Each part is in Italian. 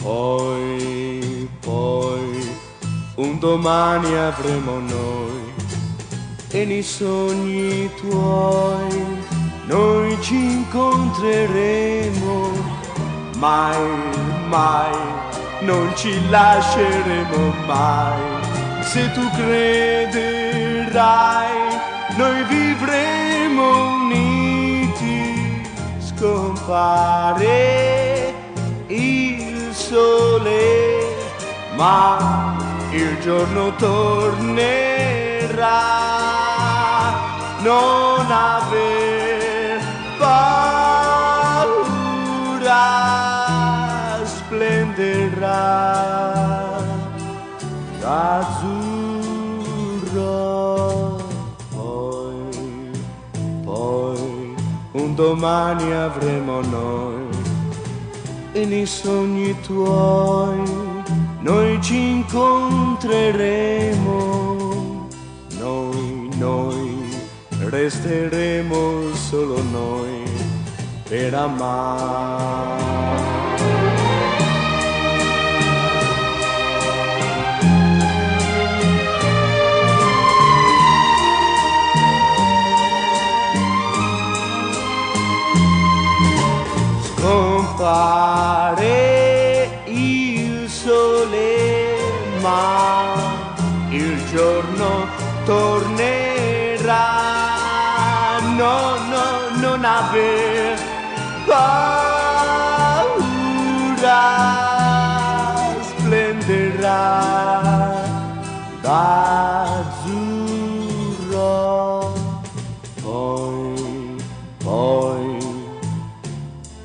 Poi, un domani avremo noi e nei sogni tuoi noi ci incontreremo, mai, non ci lasceremo mai. Se tu crederai, noi vivremo uniti. Scompare il sole, ma il giorno tornerà. Non aver paura, splenderà azzurro. Poi, un domani avremo noi e nei sogni tuoi noi ci incontreremo. Noi resteremo solo noi per amare. Scompare il sole, ma il giorno tornerà. No, non aver paura, splenderà d'azzurro. Poi,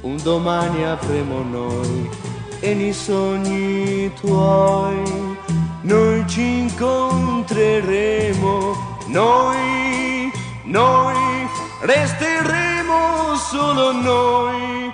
un domani avremo noi e nei sogni tuoi noi ci incontreremo. Noi resteremo solo noi.